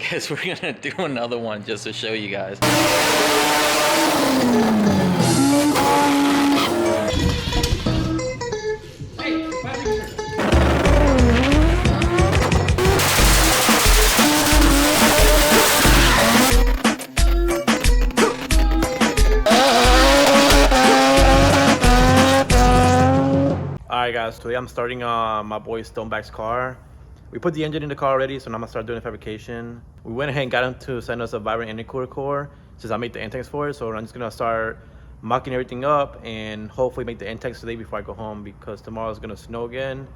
guess we're gonna do another one just to show you guys. Alright guys, today I'm starting my boy Stoneback's car. We put the engine in the car already, so now I'm gonna start doing the fabrication. We went ahead and got him to send us a Vibrant Intercooler core since I made the intakes for it. So I'm just gonna start mocking everything up and hopefully make the intakes today before I go home, because tomorrow is gonna snow again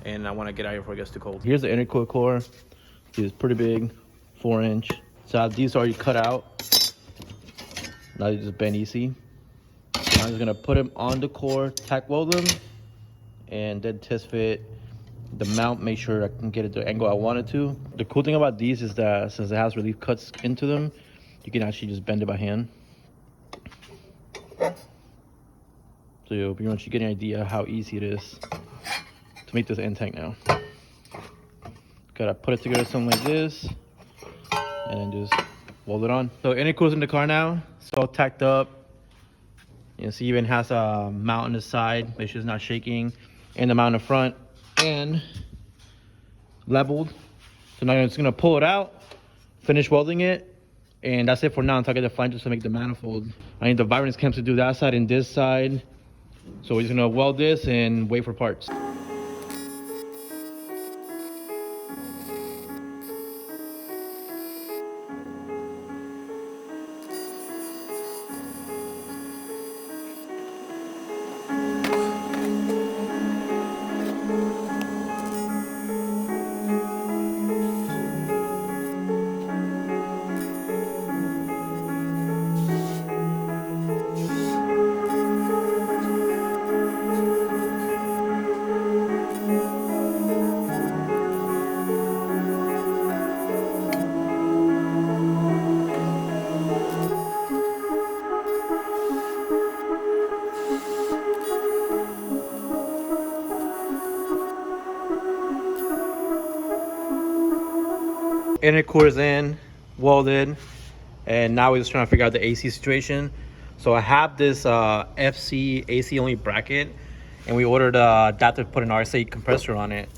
and I want to get out of here before it gets too cold. Here's the intercooler core. It's pretty big, 4-inch. So I have these already cut out. Now they just bend easy. I'm just gonna put them on the core, tack weld them, and then test fit the mount, make sure I can get it the angle I want it to. The cool thing about these is that since it has relief cuts into them, you can actually just bend it by hand. So you'll pretty much get an idea how easy it is to make this end tank now. Gotta put it together something like this, and then just weld it on. So intercooler's in the car now, it's all tacked up. You can see even has a mount on the side, make sure it's not shaking, and the mount in the front, and leveled. So now I'm just gonna pull it out, finish welding it, and that's it for now until I get the flanges to make the manifold. I need the Vibrant clamps to do that side and this side. So we're just gonna weld this and wait for parts. Intercooler's in, welded, and now we're just trying to figure out the AC situation. So I have this FC AC only bracket, and we ordered adapter to put an RSA compressor on it.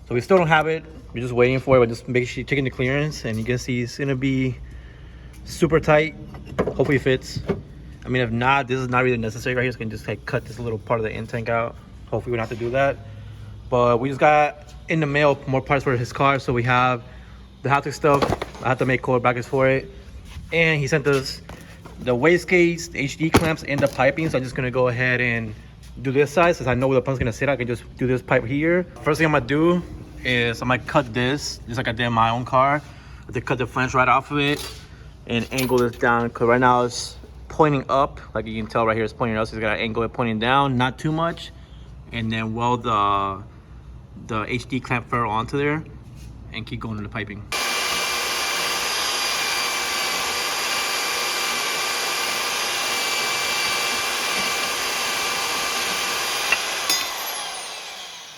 So we still don't have it. We're just waiting for it. We're just making sure checking the clearance, and you can see it's gonna be super tight. Hopefully it fits. I mean, if not, this is not really necessary right here. So we can just like cut this little part of the end tank out. Hopefully we don't have to do that. But we just got in the mail more parts for his car, so we have the haptic stuff. I have to make core brackets for it, and he sent us the wastegates, the HD clamps, and the piping. So I'm just gonna go ahead and do this side since I know where the pump's gonna sit. I can just do this pipe here. First thing I'm gonna do is I'm gonna cut this just like I did in my own car. I have to cut the flange right off of it and angle this down, because right now it's pointing up, like you can tell right here it's pointing up. So you gotta angle it pointing down, not too much, and then weld the HD clamp ferrule onto there and keep going to the piping.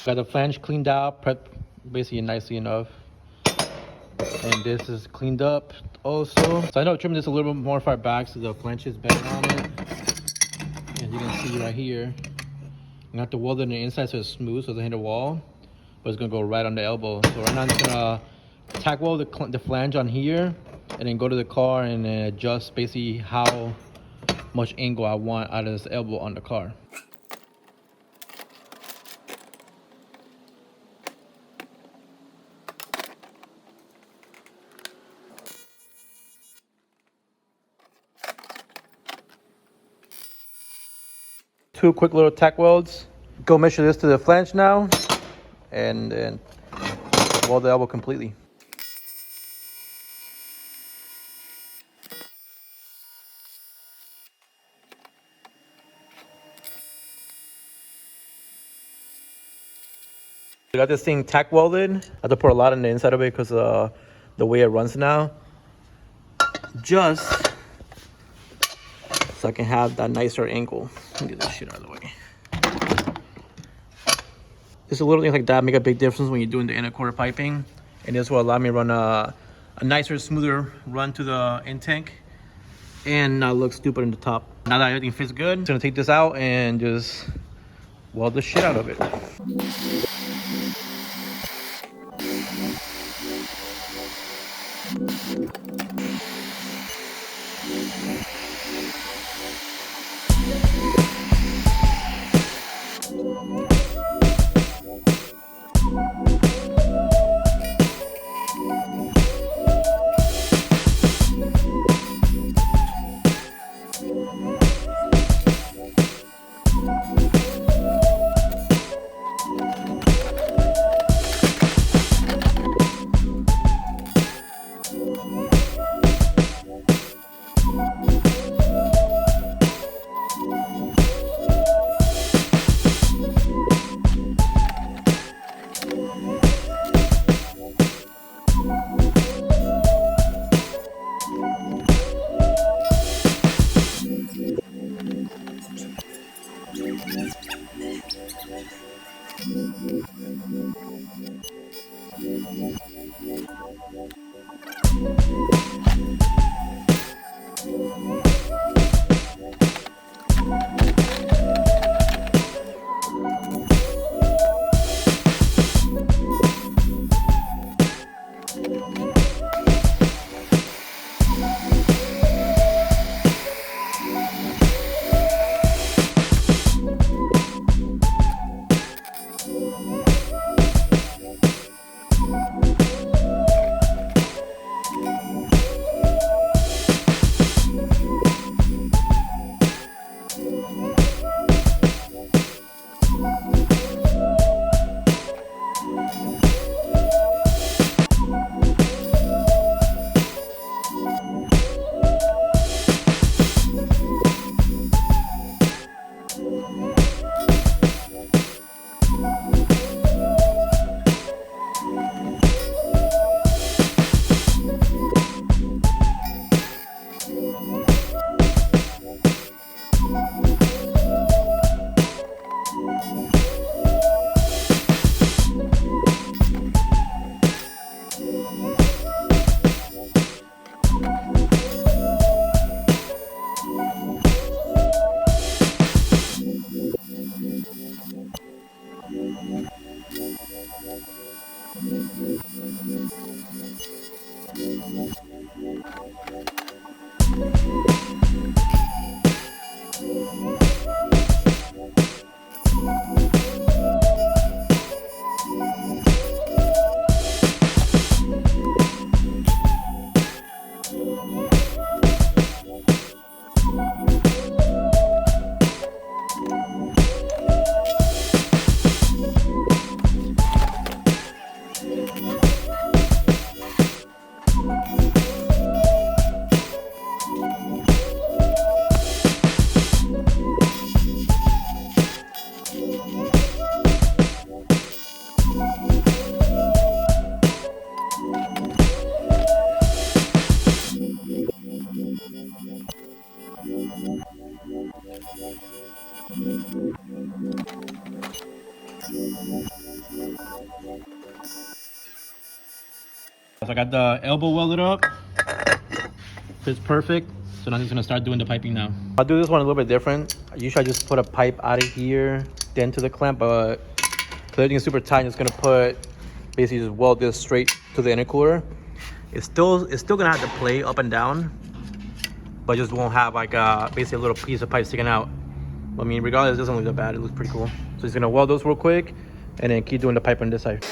Got the flange cleaned out, prepped basically nicely enough. And this is cleaned up also. So I know I trimmed this a little bit more far back so the flange is better on it. As you can see right here, you have to weld it on the inside so it's smooth so it doesn't hit the wall. But it's gonna go right on the elbow. So right now I'm just gonna tack weld the flange on here, and then go to the car and adjust basically how much angle I want out of this elbow on the car. Two quick little tack welds. Go measure this to the flange now, and then weld the elbow completely. We got this thing tack welded. I have to put a lot on the inside of it because the way it runs now. Just so I can have that nicer angle. Let me get this shit out of the way. Just a little thing like that make a big difference when you're doing the inner quarter piping. And this will allow me to run a a nicer, smoother run to the in tank, and not look stupid in the top. Now that everything fits good, I'm gonna take this out and just weld the shit out of it. So I got the elbow welded up. Fits perfect. So now I'm just gonna start doing the piping now. I'll do this one a little bit different. Usually I just put a pipe out of here, then to the clamp, but because everything is super tight, I'm just gonna put, basically just weld this straight to the intercooler. It's still gonna have to play up and down, but just won't have like basically a little piece of pipe sticking out. I mean, regardless, it doesn't look that bad. It looks pretty cool. So he's gonna weld those real quick and then keep doing the pipe on this side.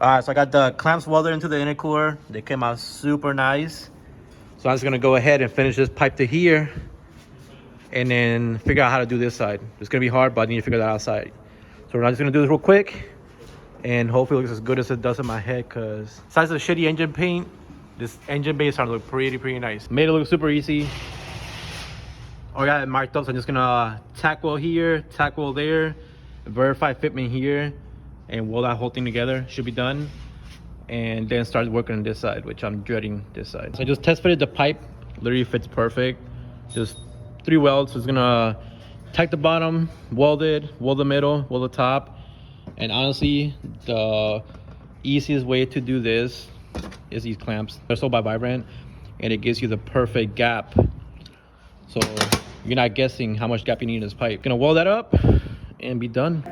Alright, so I got the clamps welded into the intercooler. They came out super nice. So I'm just gonna go ahead and finish this pipe to here and then figure out how to do this side. It's gonna be hard, but I need to figure that outside. So we're just gonna do this real quick and hopefully it looks as good as it does in my head, because besides the shitty engine paint, this engine bay is starting to look pretty nice. Made it look super easy. I got it marked up, so I'm just gonna tack weld here, tack weld there, verify fitment here, and weld that whole thing together. Should be done. And then start working on this side, which I'm dreading this side. So I just test fitted the pipe, literally fits perfect. Just 3 welds. So it's gonna tack the bottom, weld it, weld the middle, weld the top. And honestly, the easiest way to do this is these clamps. They're sold by Vibrant, and it gives you the perfect gap. So you're not guessing how much gap you need in this pipe. Gonna weld that up and be done.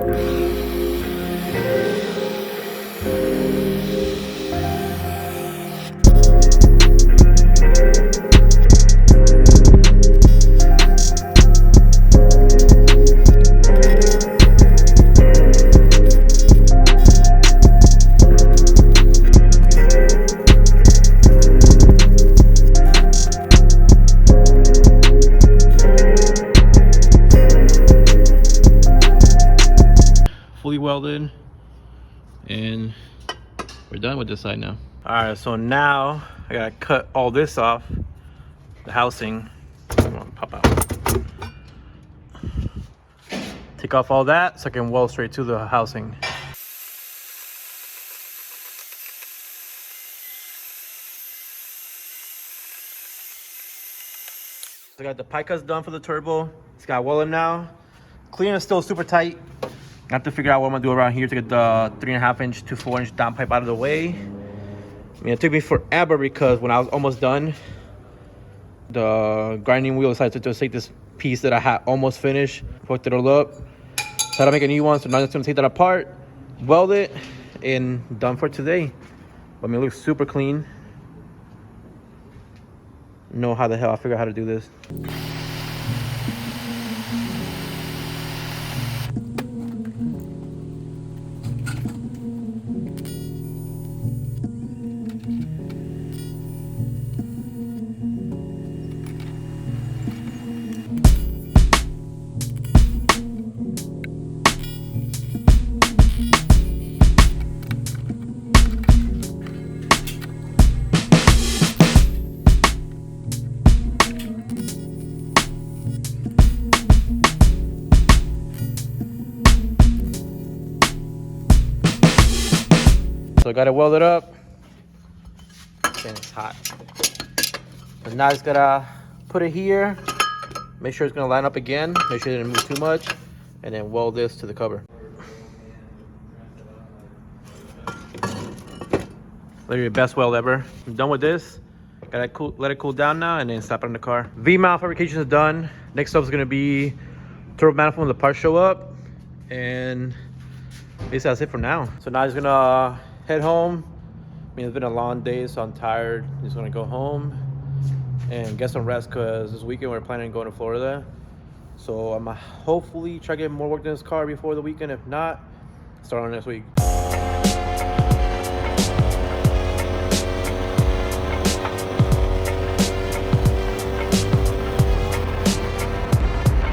Fully welded, and we're done with this side now. All right, so now I gotta cut all this off, the housing. Pop out. Take off all that so I can weld straight to the housing. So I got the pie cuts done for the turbo. It's got welded now. Cleaning is still super tight. I have to figure out what I'm gonna do around here to get the 3.5 inch to 4 inch down pipe out of the way. I mean, it took me forever because when I was almost done, the grinding wheel decided to take this piece that I had almost finished, fucked it all up. So I had to make a new one, so now I'm just gonna take that apart, weld it, and done for today. I mean, it looks super clean. Know how the hell I figure out how to do this. So I got it welded up. And it's hot. And now I just gotta put it here. Make sure it's gonna line up again. Make sure it didn't move too much. And then weld this to the cover. Literally best weld ever. I'm done with this. Gotta let it cool down now and then slap it on the car. V-mount fabrication is done. Next up is gonna be turbo manifold when the parts show up. And basically that's it for now. So now I'm just gonna head home. I mean, it's been a long day, so I'm tired. I'm just gonna go home and get some rest because this weekend we're planning on going to Florida. So I'm hopefully try to get more work in this car before the weekend. If not, start on next week.